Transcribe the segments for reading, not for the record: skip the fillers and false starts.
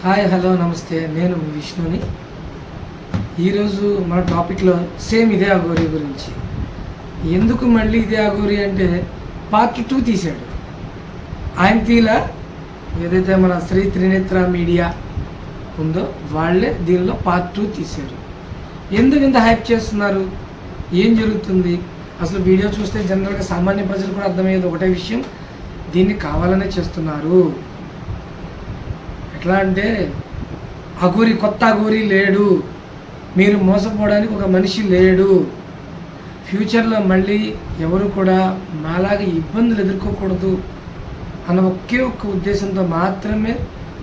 Hi hello నమస్తే, నేను మీ విష్ణుని. ఈరోజు మన టాపిక్లో సేమ్ ఇదే అఘోరి గురించి. ఎందుకు మళ్ళీ ఇదే అఘోరి అంటే పార్ట్ 2 తీశాడు ఆయన. తీలా ఏదైతే మన శ్రీ త్రినేత్ర మీడియా ఉందో వాళ్ళే దీనిలో పార్ట్ 2 తీశారు. ఎందుకు ఇంత హైప్ చేస్తున్నారు, ఏం జరుగుతుంది అసలు? వీడియో చూస్తే జనరల్గా సామాన్య ప్రజలు కూడా అర్థమయ్యేది ఒకటే విషయం, దీన్ని కావాలనే చేస్తున్నారు. ఎట్లా అంటే అఘోరి, కొత్త అఘోరి లేడు, మీరు మోసపోవడానికి ఒక మనిషి లేడు, ఫ్యూచర్లో మళ్ళీ ఎవరు కూడా మాలాగా ఇబ్బందులు ఎదుర్కోకూడదు అన్న ఒకే ఒక్క ఉద్దేశంతో మాత్రమే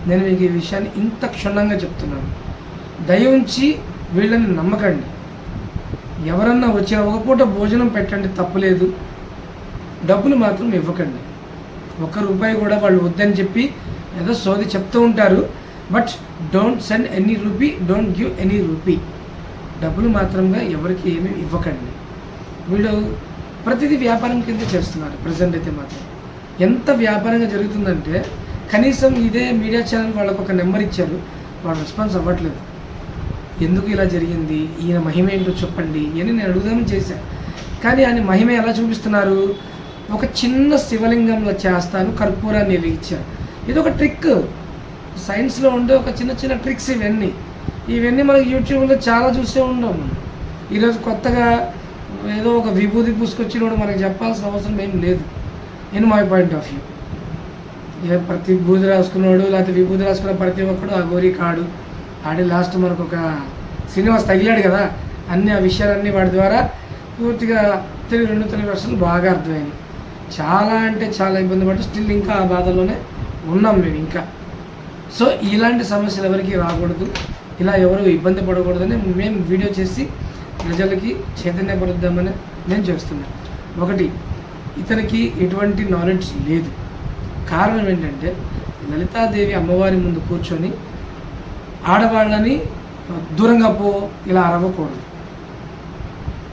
నేను మీకు ఈ విషయాన్ని ఇంత క్షుణ్ణంగా చెప్తున్నాను. దయ ఉంచి వీళ్ళని నమ్మకండి. ఎవరన్నా వచ్చిన ఒక పూట భోజనం పెట్టండి, తప్పులేదు. డబ్బులు మాత్రం ఇవ్వకండి. ₹1 కూడా వాళ్ళు వద్దని చెప్పి ఏదో సోది చెప్తూ ఉంటారు. But don't send any rupee, don't give any rupee. డబ్బులు మాత్రంగా ఎవరికి ఏమీ ఇవ్వకండి. వీళ్ళు ప్రతిదీ వ్యాపారం కింద చేస్తున్నారు. ప్రజెంట్ అయితే మాత్రం ఎంత వ్యాపారంగా జరుగుతుందంటే కనీసం ఇదే మీడియా ఛానల్ వాళ్ళకు ఒక నెంబర్ ఇచ్చారు, వాళ్ళు రెస్పాన్స్ అవ్వట్లేదు. ఎందుకు ఇలా జరిగింది, ఈయన మహిమ ఏంటో చెప్పండి అని నేను అడుగుదామని చేశాను. కానీ ఆయన మహిమ ఎలా చూపిస్తున్నారు? ఒక చిన్న శివలింగంలో చేస్తాను, కర్పూరాన్ని వెలిగించాను. ఇది ఒక ట్రిక్, సైన్స్లో ఉండే ఒక చిన్న చిన్న ట్రిక్స్ ఇవన్నీ మనకి యూట్యూబ్లో చాలా చూసే ఉన్నాం మనం. ఈరోజు కొత్తగా ఏదో ఒక విభూతి పూసుకొచ్చినప్పుడు మనకి చెప్పాల్సిన అవసరం ఏం లేదు. In my point of view, ప్రతి బూది రాసుకున్నాడు లేకపోతే విభూతి రాసుకున్న ప్రతి ఒక్కడు అఘోరి కాడు. ఆడి లాస్ట్ మనకు ఒక శ్రీనివాస్ తగిలాడు కదా, అన్ని ఆ విషయాలన్నీ వాడి ద్వారా పూర్తిగా తెలుగు వర్షాలు బాగా అర్థమైంది. చాలా అంటే చాలా ఇబ్బంది పడి స్టిల్ ఇంకా ఆ బాధలోనే ఉన్నాం మేము ఇంకా. సో ఇలాంటి సమస్యలు ఎవరికి రాకూడదు, ఇలా ఎవరు ఇబ్బంది పడకూడదని మేము వీడియో చేసి ప్రజలకి చైతన్యపరుద్దామని నేను చేస్తున్నాను. ఒకటి, ఇతనికి ఎటువంటి నాలెడ్జ్ లేదు. కారణం ఏంటంటే లలితాదేవి అమ్మవారి ముందు కూర్చొని ఆడవాళ్ళని దూరంగా పో ఇలా అరవకూడదు.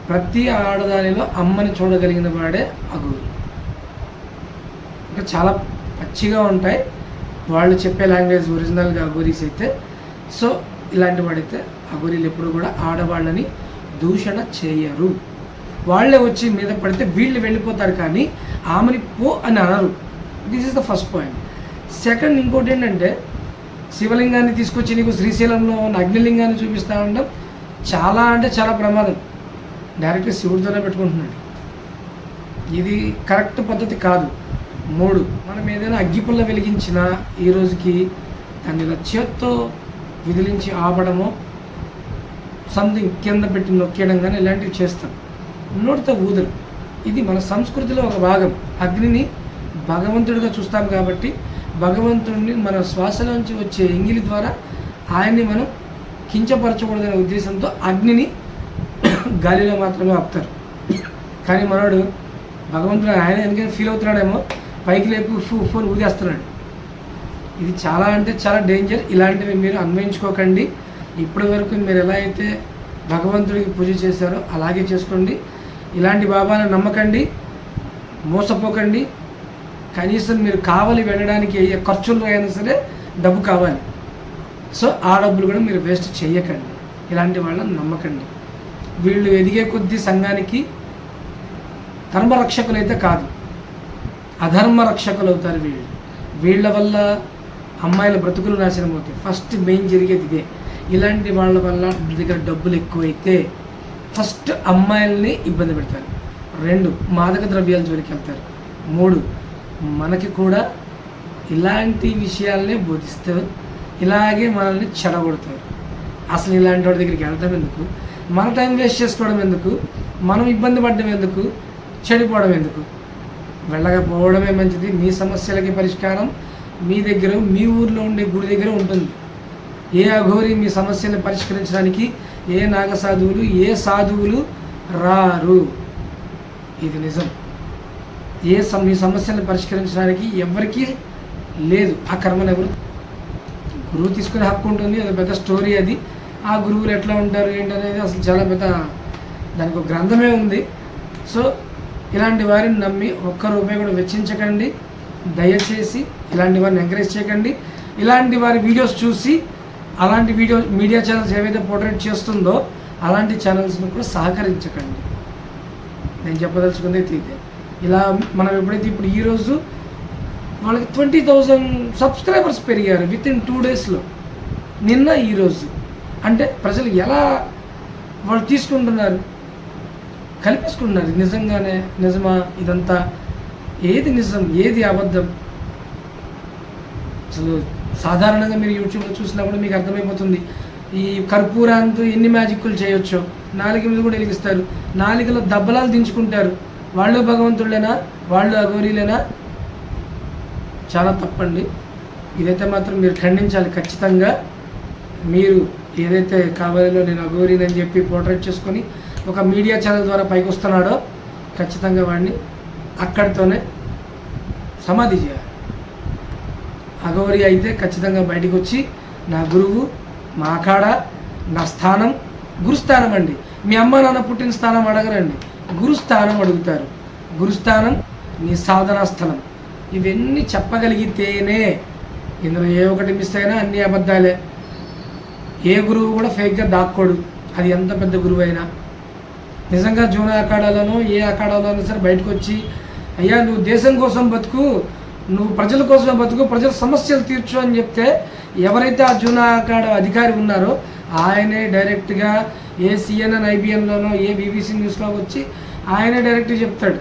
ప్రతి ఆడదానిలో అమ్మని చూడగలిగిన వాడే అఘోరి. ఇంకా చాలా పచ్చిగా ఉంటాయి వాళ్ళు చెప్పే లాంగ్వేజ్ ఒరిజినల్గా అఘోరీస్ అయితే. సో ఇలాంటి వాడైతే అఘోరీలు ఎప్పుడు కూడా ఆడవాళ్ళని దూషణ చేయరు. వాళ్ళే వచ్చి మీద పడితే వీళ్ళు వెళ్ళిపోతారు, కానీ ఆమెని పో అని అనరు. This is the first point. Second, ఇంకోటి ఏంటంటే శివలింగాన్ని తీసుకొచ్చి నీకు శ్రీశైలంలో అగ్నిలింగాన్ని చూపిస్తా ఉండడం చాలా అంటే చాలా ప్రమాదం. డైరెక్ట్గా శివుడితోనే పెట్టుకుంటున్నాడు. ఇది కరెక్ట్ పద్ధతి కాదు. 3, మనం ఏదైనా అగ్గిపుల్ల వెలిగించినా ఈ రోజుకి దాన్ని ఇలా చేత్తో విదిలించి ఆపడమో సంథింగ్ కింద పెట్టి నొక్కేయడం కానీ ఇలాంటివి చేస్తాం. నోటితో ఊదరు. ఇది మన సంస్కృతిలో ఒక భాగం. అగ్నిని భగవంతుడిగా చూస్తాం కాబట్టి భగవంతుడిని మన శ్వాసలోంచి వచ్చే ఎంగిలి ద్వారా ఆయన్ని మనం కించపరచకూడదనే ఉద్దేశంతో అగ్నిని గాలిలో మాత్రమే ఆపుతారు. కానీ మనోడు భగవంతుడు ఆయన ఎందుకని ఫీల్ అవుతున్నాడేమో, పైకి లేపు ఫోన్ ఊదేస్తున్నాడు. ఇది చాలా అంటే చాలా డేంజర్. ఇలాంటివి మీరు అన్వయించుకోకండి. ఇప్పటి వరకు మీరు ఎలా అయితే భగవంతుడికి పూజ చేశారో అలాగే చేసుకోండి. ఇలాంటి బాబాలను నమ్మకండి, మోసపోకండి. కనీసం మీరు కావాలి వెళ్ళడానికి అయ్యే ఖర్చుల్లో అయినా సరే డబ్బు కావాలి. సో ఆ డబ్బులు కూడా మీరు వేస్ట్ చేయకండి. ఇలాంటి వాళ్ళని నమ్మకండి. వీళ్ళు ఎదిగే కొద్దీ సంఘానికి ధర్మరక్షకులు అయితే కాదు, అధర్మ రక్షకులు అవుతారు వీళ్ళు. వీళ్ళ వల్ల అమ్మాయిల బ్రతుకులు నాశనం అవుతాయి. ఫస్ట్ మెయిన్ జరిగేది ఇదే. ఇలాంటి వాళ్ళ వల్ల దగ్గర డబ్బులు ఎక్కువైతే ఫస్ట్ అమ్మాయిల్ని ఇబ్బంది పెడతారు. 2, మాదక ద్రవ్యాల జోలికి వెళ్తారు. 3, మనకి కూడా ఇలాంటి విషయాలనే బోధిస్తారు. ఇలాగే మనల్ని చెడగొడతారు. అసలు ఇలాంటి వాడి దగ్గరికి వెళ్ళడం ఎందుకు, మన టైం వేస్ట్ చేసుకోవడం ఎందుకు, మనం ఇబ్బంది పడడం ఎందుకు, చెడిపోవడం ఎందుకు? వెళ్ళకపోవడమే మంచిది. మీ సమస్యలకి పరిష్కారం మీ దగ్గర, మీ ఊర్లో ఉండే గుడి దగ్గర ఉంటుంది. ఏ అఘోరి మీ సమస్యలను పరిష్కరించడానికి, ఏ నాగసాధువులు, ఏ సాధువులు రారు. ఇది నిజం. మీ సమస్యలను పరిష్కరించడానికి ఎవరికీ లేదు ఆ కర్మను. ఎవరు గురువు తీసుకునే హక్కు ఉంటుంది, అది పెద్ద స్టోరీ. అది ఆ గురువులు ఎట్లా ఉంటారు ఏంటనేది అసలు చాలా పెద్ద, దానికి ఒక గ్రంథమే ఉంది. సో ఇలాంటి వారిని నమ్మి ₹1 కూడా వెచ్చించకండి. దయచేసి ఇలాంటి వారిని ఎంకరేజ్ చేయకండి. ఇలాంటి వారి వీడియోస్ చూసి అలాంటి మీడియా ఛానల్స్ ఏవైతే పోర్ట్రేట్ చేస్తుందో అలాంటి ఛానల్స్ని కూడా సహకరించకండి. నేను చెప్పదలుచుకుంది ఇదే. ఇలా మనం ఎప్పుడైతే ఇప్పుడు ఈరోజు వాళ్ళకి 20,000 సబ్స్క్రైబర్స్ పెరిగారు వితిన్ 2 డేస్లో, నిన్న ఈరోజు. అంటే ప్రజలు ఎలా వాళ్ళు తీసుకుంటున్నారు, కల్పించుకుంటున్నారు. నిజంగానే నిజమా ఇదంతా? ఏది నిజం, ఏది అబద్ధం? అసలు సాధారణంగా మీరు యూట్యూబ్లో చూసినా కూడా మీకు అర్థమైపోతుంది. ఈ కర్పూరాంతో ఎన్ని మ్యాజిక్లు చేయొచ్చో, నాలుక మీద కూడా వెలిగిస్తారు, నాలుకలో దెబ్బలాలు దించుకుంటారు. వాళ్ళు భగవంతుళ్ళేనా, వాళ్ళు అఘోరీలేనా? చాలా తప్పండి. ఇదైతే మాత్రం మీరు ఖండించాలి ఖచ్చితంగా. మీరు ఏదైతే కావాలో నేను అఘోరీని అని చెప్పి పోర్ట్రేట్ చేసుకొని ఒక మీడియా ఛానల్ ద్వారా పైకి వస్తున్నాడో ఖచ్చితంగా వాడిని అక్కడితోనే సమాధి చేయాలి. అఘోరి అయితే ఖచ్చితంగా బయటకు వచ్చి నా గురువు, మా అఖాడ, నా స్థానం, గురుస్థానం అండి. మీ అమ్మ నాన్న పుట్టిన స్థానం అడగరండి, గురుస్థానం అడుగుతారు. గురుస్థానం నీ సాధనా స్థలం. ఇవన్నీ చెప్పగలిగితేనే, ఇందులో ఏ ఒకటి మిస్ అయినా అన్ని అబద్ధాలే. ఏ గురువు కూడా ఫేక్గా దాక్కోడు, అది ఎంత పెద్ద గురువు అయినా. నిజంగా జూనా అఖాడాలోనో ఏ అఖాడాలోనో సరే బయటకు వచ్చి అయ్యా నువ్వు దేశం కోసం బతుకు, నువ్వు ప్రజల కోసం బతుకు, ప్రజల సమస్యలు తీర్చు అని చెప్తే ఎవరైతే ఆ జూనా అఖాడా అధికారి ఉన్నారో ఆయనే డైరెక్ట్గా ఏ సిఎన్ఎన్ ఐబిఎన్లోనో ఏ బీబీసీ న్యూస్లో వచ్చి ఆయనే డైరెక్ట్గా చెప్తాడు.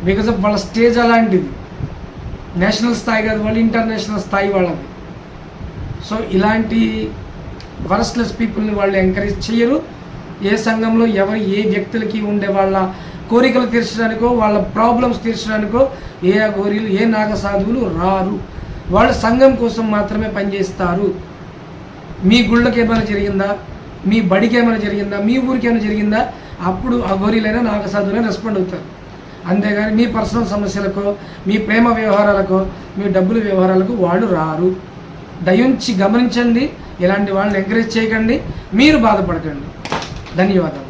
బికాజ్ ఆఫ్ వాళ్ళ స్టేజ్ అలాంటిది, నేషనల్ స్థాయి కాదు, వాళ్ళు ఇంటర్నేషనల్ స్థాయి వాళ్ళది. సో ఇలాంటి వరస్ట్లెస్ పీపుల్ని వాళ్ళు ఎంకరేజ్ చేయరు. ఏ సంఘంలో ఎవరు ఏ వ్యక్తులకి ఉండే వాళ్ళ కోరికలు తీర్చడానికో వాళ్ళ ప్రాబ్లమ్స్ తీర్చడానికో ఏ అఘోరీలు ఏ నాగసాధువులు రారు. వాళ్ళు సంఘం కోసం మాత్రమే పనిచేస్తారు. మీ గుళ్ళకి ఏమైనా జరిగిందా, మీ బడికి ఏమైనా జరిగిందా, మీ ఊరికి ఏమైనా జరిగిందా, అప్పుడు అఘోరీలైనా నాగసాధువులైనా రెస్పాండ్ అవుతారు. అంతేగాని మీ పర్సనల్ సమస్యలకో, మీ ప్రేమ వ్యవహారాలకో, మీ డబ్బుల వ్యవహారాలకు వాళ్ళు రారు. దయించి గమనించండి, ఇలాంటి వాళ్ళని ఎంకరేజ్ చేయకండి, మీరు బాధపడకండి. ధన్యవాదాలు.